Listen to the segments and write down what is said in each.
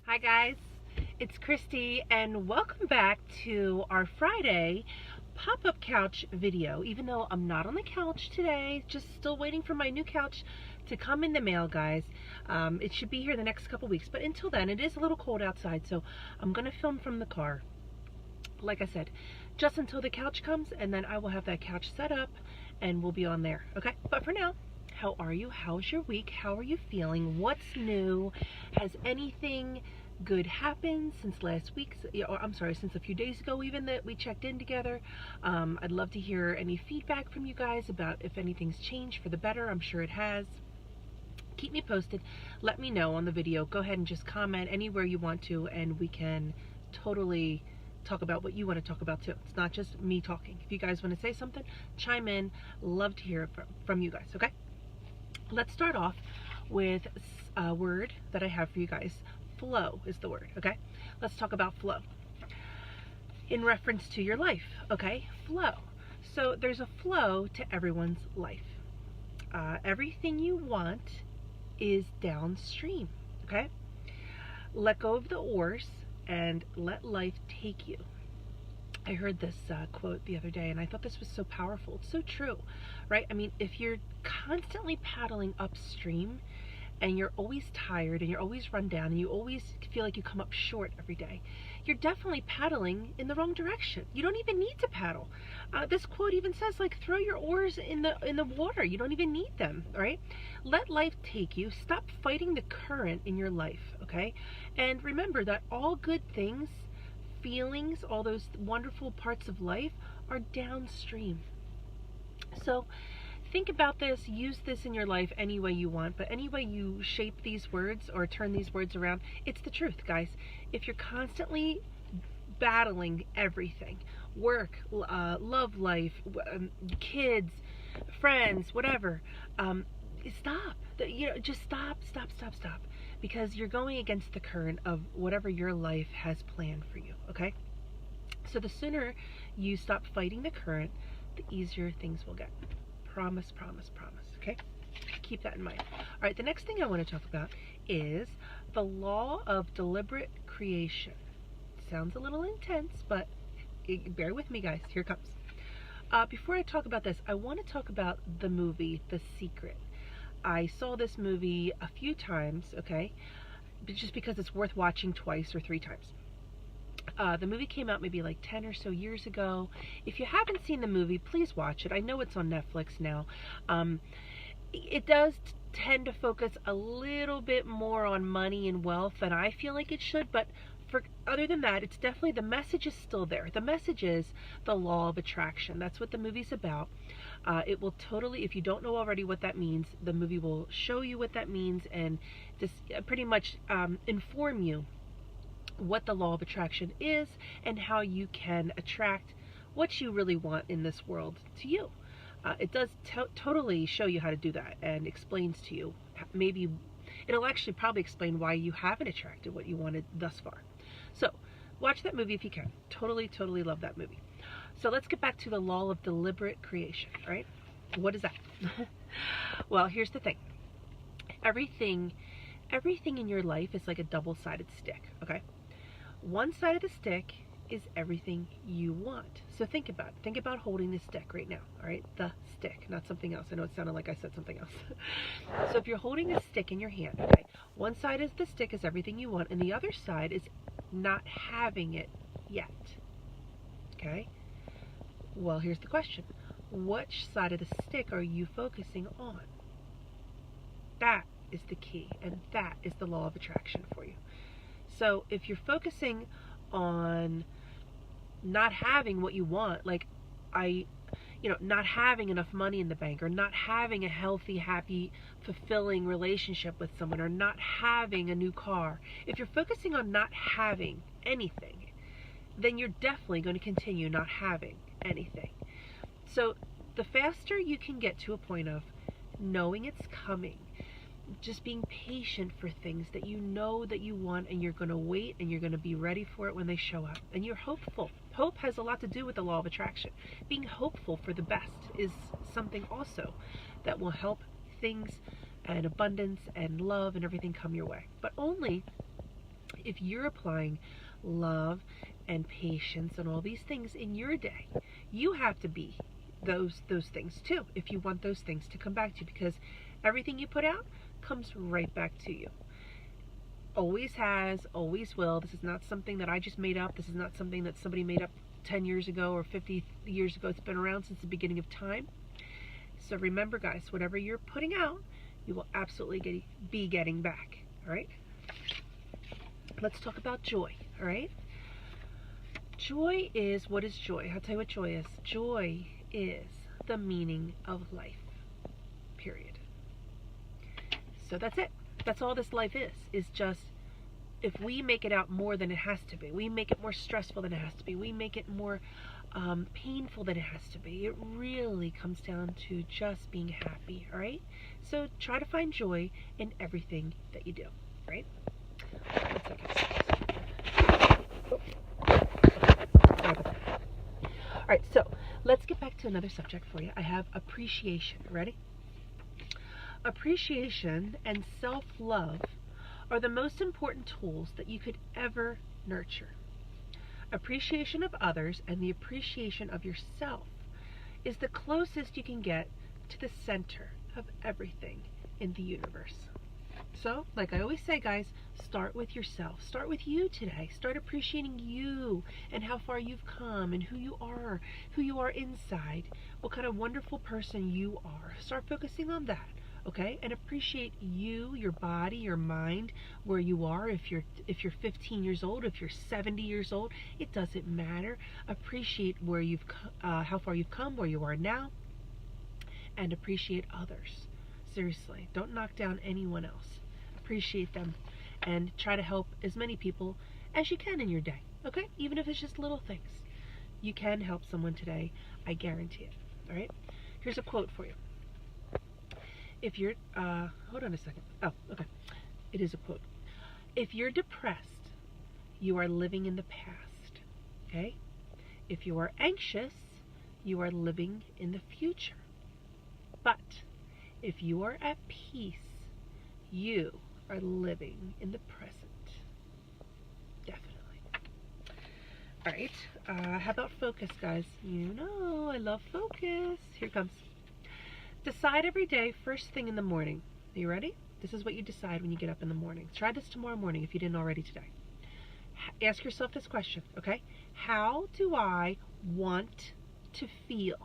Hi guys, it's Christy and welcome back to our Friday pop-up couch video. Even though I'm not on the couch today, just still waiting for my new couch to come in the mail, guys. It should be here the next couple weeks, but until then, it is a little cold outside, so I'm gonna film from the car. Like I said, just until the couch comes, and then I will have that couch set up and we'll be on there, okay? But for now, how are you? How's your week? How are you feeling? What's new? Has anything good happened since last week? Or I'm sorry, since a few days ago even that we checked in together. I'd love to hear any feedback from you guys about if anything's changed for the better. I'm sure it has. Keep me posted. Let me know on the video. Go ahead and just comment anywhere you want to, and we can totally talk about what you want to talk about too. It's not just me talking. If you guys want to say something, chime in. Love to hear it from you guys, okay? Let's start off with a word that I have for you guys. Flow is the word, okay? Let's talk about flow in reference to your life, okay? Flow. So there's a flow to everyone's life. Everything you want is downstream, okay? Let go of the oars and let life take you. I heard this quote the other day, and I thought this was so powerful. It's so true, right? I mean, if you're constantly paddling upstream and you're always tired and you're always run down and you always feel like you come up short every day, you're definitely paddling in the wrong direction. You don't even need to paddle. This quote even says, like, throw your oars in the water. You don't even need them, right? Let life take you. Stop fighting the current in your life, okay? And remember that all good things, feelings, all those wonderful parts of life are downstream. So think about this, use this in your life any way you want, but any way you shape these words or turn these words around, it's the truth, guys. If you're constantly battling everything, work, love life, kids, friends, whatever, stop. Just stop, because you're going against the current of whatever your life has planned for you, okay? So the sooner you stop fighting the current, the easier things will get. Promise, okay? Keep that in mind. All right, the next thing I want to talk about is the law of deliberate creation. Sounds a little intense, but bear with me, guys. Here it comes. Before I talk about this, I want to talk about the movie The Secret. I saw this movie a few times, okay? Just because it's worth watching twice or three times. The movie came out maybe like 10 or so years ago. If you haven't seen the movie, please watch it. I know it's on Netflix now. It does tend to focus a little bit more on money and wealth than I feel like it should, but other than that, it's definitely, the message is still there. The message is the law of attraction. That's what the movie's about. It will totally, if you don't know already what that means, the movie will show you what that means and just pretty much inform you what the law of attraction is and how you can attract what you really want in this world to you. It does totally show you how to do that and explains to you. Maybe it'll actually probably explain why you haven't attracted what you wanted thus far. So watch that movie if you can. Totally love that movie. So let's get back to the law of deliberate creation, right? What is that? Well, here's the thing. Everything in your life is like a double-sided stick, okay? One side of the stick is everything you want. So think about it. Think about holding this stick right now, all right? The stick, not something else. I know it sounded like I said something else. So if you're holding this stick in your hand, okay, one side is the stick is everything you want, and the other side is not having it yet, okay? Well, here's the question. Which side of the stick are you focusing on? That is the key, and that is the law of attraction for you. So if you're focusing on not having what you want, like not having enough money in the bank, or not having a healthy, happy, fulfilling relationship with someone, or not having a new car, if you're focusing on not having anything, then you're definitely going to continue not having anything. So the faster you can get to a point of knowing it's coming, just being patient for things that you know that you want, and you're going to wait and you're going to be ready for it when they show up, and you're hopeful. Hope has a lot to do with the law of attraction. Being hopeful for the best is something also that will help things and abundance and love and everything come your way, but only If you're applying love and patience and all these things in your day, you have to be those things too if you want those things to come back to you, because everything you put out comes right back to you. Always has, always will. This is not something that I just made up. This is not something that somebody made up 10 years ago or 50 years ago. It's been around since the beginning of time. So remember, guys, whatever you're putting out, you will absolutely be getting back. All right? Let's talk about joy. All right? Joy is, what is joy? I'll tell you what joy is. Joy is the meaning of life. Period. So that's it. That's all this life is just, if we make it out more than it has to be, we make it more stressful than it has to be, we make it more painful than it has to be, it really comes down to just being happy, all right? So try to find joy in everything that you do, right? 1 second. All right, so let's get back to another subject for you. I have appreciation. Ready? Appreciation and self-love are the most important tools that you could ever nurture. Appreciation of others and the appreciation of yourself is the closest you can get to the center of everything in the universe. So, like I always say, guys, start with yourself. Start with you today. Start appreciating you and how far you've come and who you are inside, what kind of wonderful person you are. Start focusing on that. Okay, and appreciate you, your body, your mind, where you are. If you're 15 years old, if you're 70 years old, it doesn't matter. Appreciate where how far you've come, where you are now, and appreciate others. Seriously, don't knock down anyone else. Appreciate them, and try to help as many people as you can in your day. Okay, even if it's just little things, you can help someone today. I guarantee it. All right. Here's a quote for you. If you're, hold on a second. Oh, okay. It is a quote. If you're depressed, you are living in the past. Okay? If you are anxious, you are living in the future. But if you are at peace, you are living in the present. Definitely. All right. How about focus, guys? You know I love focus. Here it comes. Decide every day, first thing in the morning. Are you ready? This is what you decide when you get up in the morning. Try this tomorrow morning if you didn't already today. Ask yourself this question, okay? How do I want to feel?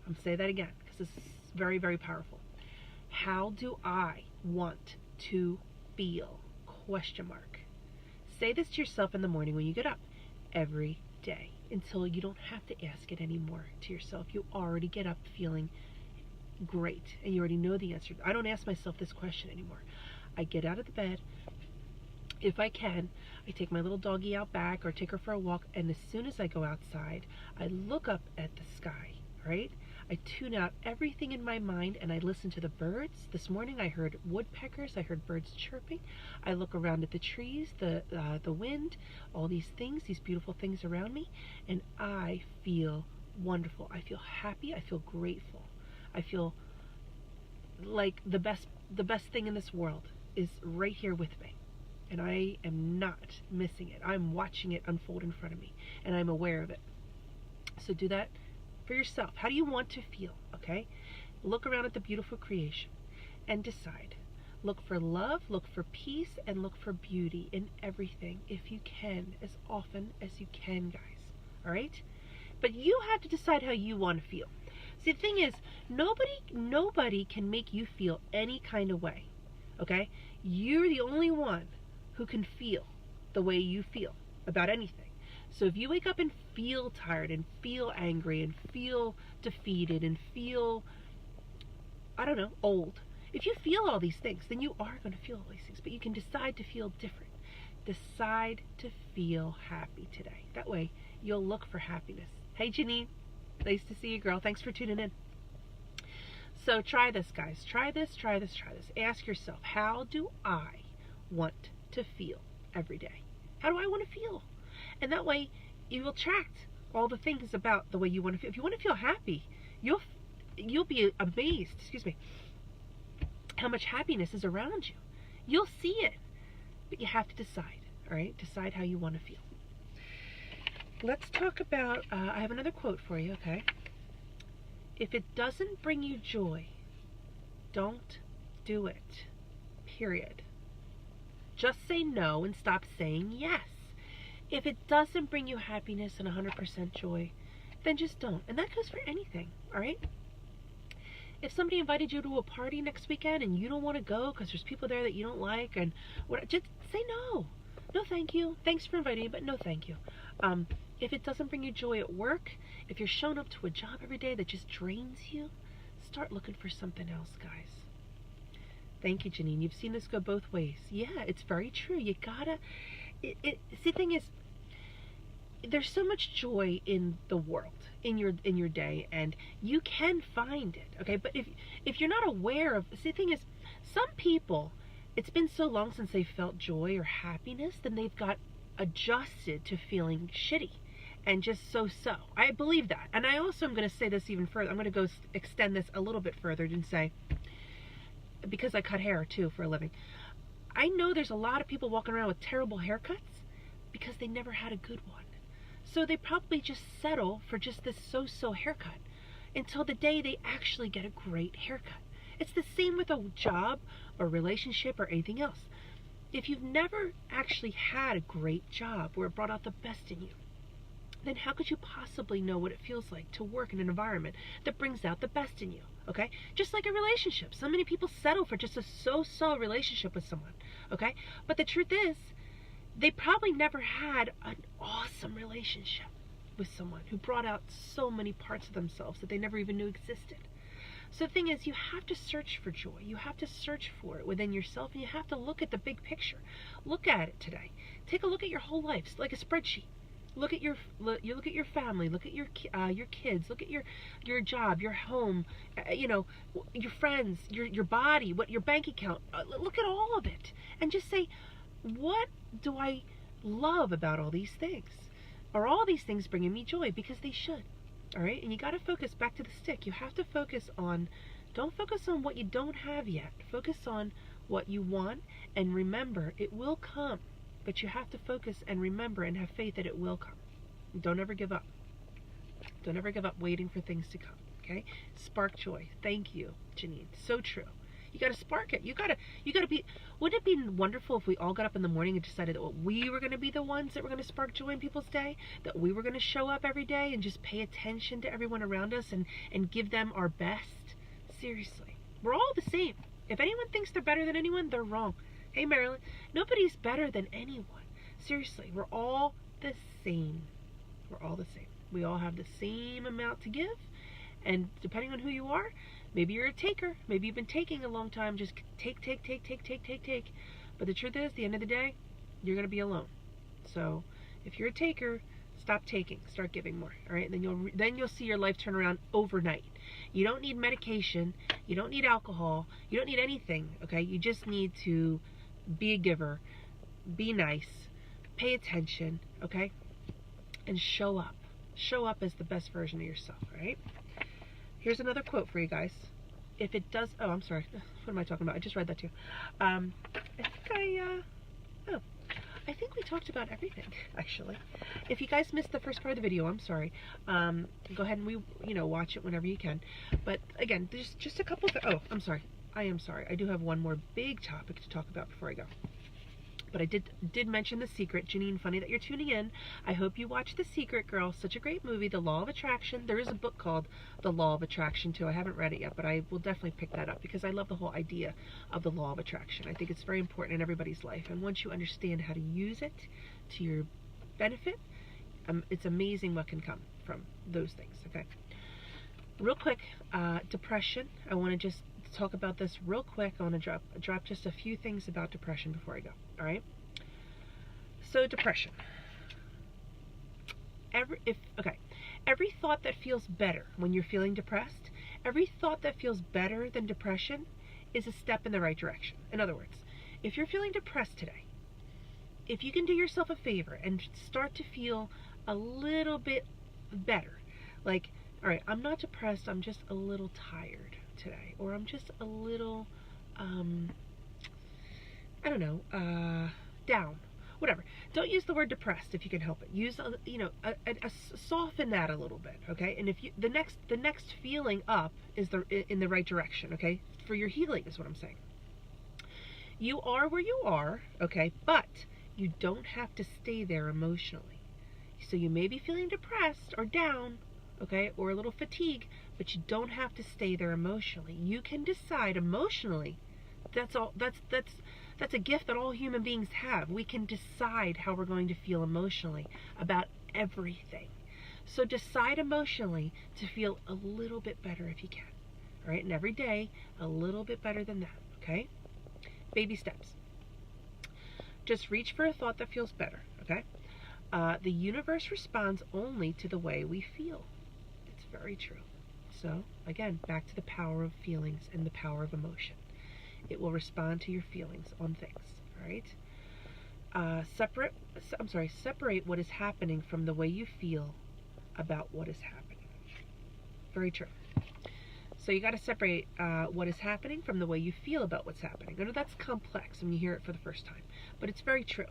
I'm going to say that again because this is very, very powerful. How do I want to feel? Question mark. Say this to yourself in the morning when you get up every day until you don't have to ask it anymore to yourself. You already get up feeling great and you already know the answer. I don't ask myself this question anymore. I get out of the bed. If I can, I take my little doggie out back or take her for a walk, and as soon as I go outside, I look up at the sky, right? I tune out everything in my mind and I listen to the birds. This morning I heard woodpeckers, I heard birds chirping. I look around at the trees, the wind, all these things, these beautiful things around me, and I feel wonderful. I feel happy, I feel grateful. I feel like the best thing in this world is right here with me. And I am not missing it. I'm watching it unfold in front of me, and I'm aware of it. So do that for yourself. How do you want to feel? Okay? Look around at the beautiful creation and decide. Look for love, look for peace, and look for beauty in everything if you can, as often as you can, guys. All right? But you have to decide how you want to feel. See, the thing is, nobody can make you feel any kind of way. Okay? You're the only one who can feel the way you feel about anything. So if you wake up and feel tired and feel angry and feel defeated and feel, I don't know, old, if you feel all these things, then you are going to feel all these things. But you can decide to feel different. Decide to feel happy today. That way, you'll look for happiness. Hey, Janine. Nice to see you, girl. Thanks for tuning in. So try this, guys. Try this, try this, try this. Ask yourself, how do I want to feel every day? How do I want to feel? And that way, you will attract all the things about the way you want to feel. If you want to feel happy, you'll be amazed, how much happiness is around you. You'll see it, but you have to decide. All right, decide how you want to feel. Let's talk about, I have another quote for you, okay? If it doesn't bring you joy, don't do it. Period. Just say no and stop saying yes. If it doesn't bring you happiness and 100% joy, then just don't. And that goes for anything, all right? If somebody invited you to a party next weekend and you don't want to go because there's people there that you don't like, and just say no. No, thank you. Thanks for inviting me, but no, thank you. If it doesn't bring you joy at work, if you're showing up to a job every day that just drains you, start looking for something else, guys. Thank you, Janine. You've seen this go both ways. Yeah, it's very true. You gotta. See, the thing is, there's so much joy in the world, in your day, and you can find it. Okay, but if you're not aware of, see, the thing is, some people, it's been so long since they felt joy or happiness, then they've got adjusted to feeling shitty and just so. I believe that, and I also am going to say this even further. I'm going to go extend this a little bit further and say, because I cut hair too for a living, I know there's a lot of people walking around with terrible haircuts because they never had a good one. So they probably just settle for just this so haircut until the day they actually get a great haircut. It's the same with a job or relationship or anything else. If you've never actually had a great job where it brought out the best in you, then how could you possibly know what it feels like to work in an environment that brings out the best in you? Okay? Just like a relationship. So many people settle for just a so relationship with someone. Okay? But the truth is, they probably never had an awesome relationship with someone who brought out so many parts of themselves that they never even knew existed. So the thing is, you have to search for joy. You have to search for it within yourself, and you have to look at the big picture. Look at it today. Take a look at your whole life, it's like a spreadsheet. Look at your family. Look at your kids. Look at your job, your home, your friends, your body, what your bank account. Look at all of it, and just say, what do I love about all these things? Are all these things bringing me joy? Because they should. All right, and you got to focus back to the stick. You have to focus on. Don't focus on what you don't have yet. Focus on what you want, and remember, it will come. But you have to focus and remember and have faith that it will come. Don't ever give up. Don't ever give up waiting for things to come. Okay? Spark joy. Thank you, Janine. So true. You got to spark it. You got to be. Wouldn't it be wonderful if we all got up in the morning and decided that we were going to be the ones that were going to spark joy in people's day? That we were going to show up every day and just pay attention to everyone around us and give them our best? Seriously. We're all the same. If anyone thinks they're better than anyone, they're wrong. Hey, Marilyn, nobody's better than anyone. Seriously, we're all the same. We're all the same. We all have the same amount to give, and depending on who you are, maybe you're a taker. Maybe you've been taking a long time. Just take. But the truth is, at the end of the day, you're going to be alone. So if you're a taker, stop taking. Start giving more. All right? And then you'll see your life turn around overnight. You don't need medication. You don't need alcohol. You don't need anything. Okay? You just need to be a giver, be nice, pay attention, okay? And show up. Show up as the best version of yourself, right? Here's another quote for you guys. If it does, oh, I'm sorry. What am I talking about? I just read that too. I think we talked about everything, actually. If you guys missed the first part of the video, I'm sorry. Go ahead and watch it whenever you can. But again, there's just a couple. Oh, I'm sorry. I am sorry. I do have one more big topic to talk about before I go. But I did mention The Secret. Janine, funny that you're tuning in. I hope you watch The Secret, girl. Such a great movie, The Law of Attraction. There is a book called The Law of Attraction, too. I haven't read it yet, but I will definitely pick that up because I love the whole idea of the Law of Attraction. I think it's very important in everybody's life. And once you understand how to use it to your benefit, it's amazing what can come from those things, okay? Real quick, depression. I want to just talk about this real quick. I want to drop just a few things about depression before I go. All right. So depression. Every thought that feels better when you're feeling depressed, every thought that feels better than depression is a step in the right direction. In other words, if you're feeling depressed today, if you can do yourself a favor and start to feel a little bit better, like, all right, I'm not depressed, I'm just a little tired today, or I'm just a little, down. whatever. Don't use the word depressed if you can help it. Use soften that a little bit, okay? And if you the next feeling up is in the right direction, okay? For your healing is what I'm saying. You are where you are, okay? But you don't have to stay there emotionally. So you may be feeling depressed or down, okay, or a little fatigue, but you don't have to stay there emotionally. You can decide emotionally. That's a gift that all human beings have. We can decide how we're going to feel emotionally about everything. So decide emotionally to feel a little bit better if you can. All right, and every day a little bit better than that, okay? Baby steps. Just reach for a thought that feels better, okay? The universe responds only to the way we feel. It's very true. So, again, back to the power of feelings and the power of emotion. It will respond to your feelings on things, all right? Separate what is happening from the way you feel about what is happening. Very true. So you got to separate what is happening from the way you feel about what's happening. I know that's complex when you hear it for the first time, but it's very true.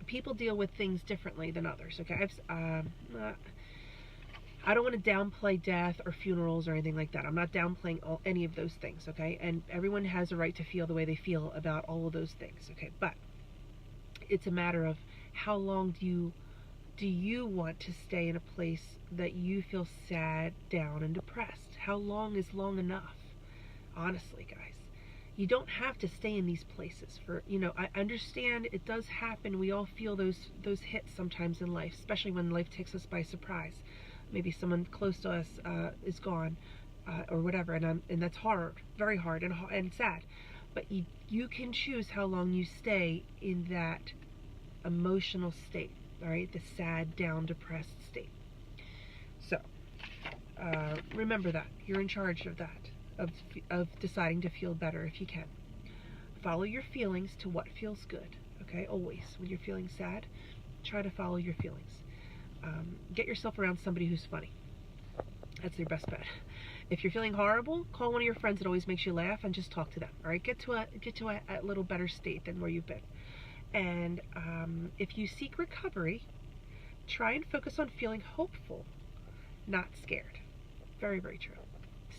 People deal with things differently than others, okay? I don't want to downplay death or funerals or anything like that. I'm not downplaying any of those things, okay? And everyone has a right to feel the way they feel about all of those things, okay? But it's a matter of how long do you want to stay in a place that you feel sad, down, and depressed? How long is long enough? Honestly, guys. You don't have to stay in these places for, I understand it does happen. We all feel those hits sometimes in life, especially when life takes us by surprise. Maybe someone close to us is gone or whatever, and that's hard, very hard and sad. But you can choose how long you stay in that emotional state, all right, the sad, down, depressed state. So remember that you're in charge of that. Of deciding to feel better if you can. Follow your feelings to what feels good, okay? Always. When you're feeling sad, try to follow your feelings. Get yourself around somebody who's funny. That's your best bet. If you're feeling horrible, call one of your friends that always makes you laugh and just talk to them, all right? Get to a little better state than where you've been. And if you seek recovery, try and focus on feeling hopeful, not scared. Very, very true.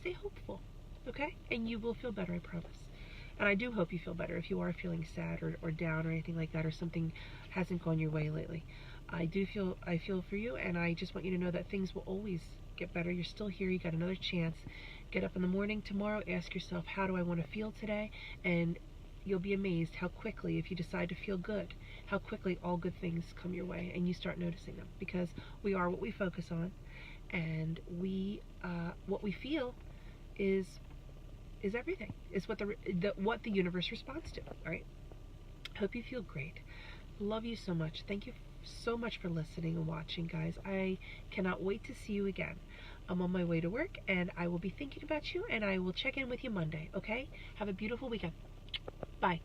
Stay hopeful. Okay? And you will feel better, I promise. And I do hope you feel better if you are feeling sad or down or anything like that, or something hasn't gone your way lately. I feel for you, and I just want you to know that things will always get better. You're still here. You got another chance. Get up in the morning tomorrow. Ask yourself, how do I want to feel today? And you'll be amazed how quickly, if you decide to feel good, how quickly all good things come your way, and you start noticing them. Because we are what we focus on, and what we feel is everything. Is what the universe responds to. All right. Hope you feel great. Love you so much. Thank you so much for listening and watching, guys. I cannot wait to see you again. I'm on my way to work, and I will be thinking about you, and I will check in with you Monday. Okay? Have a beautiful weekend. Bye.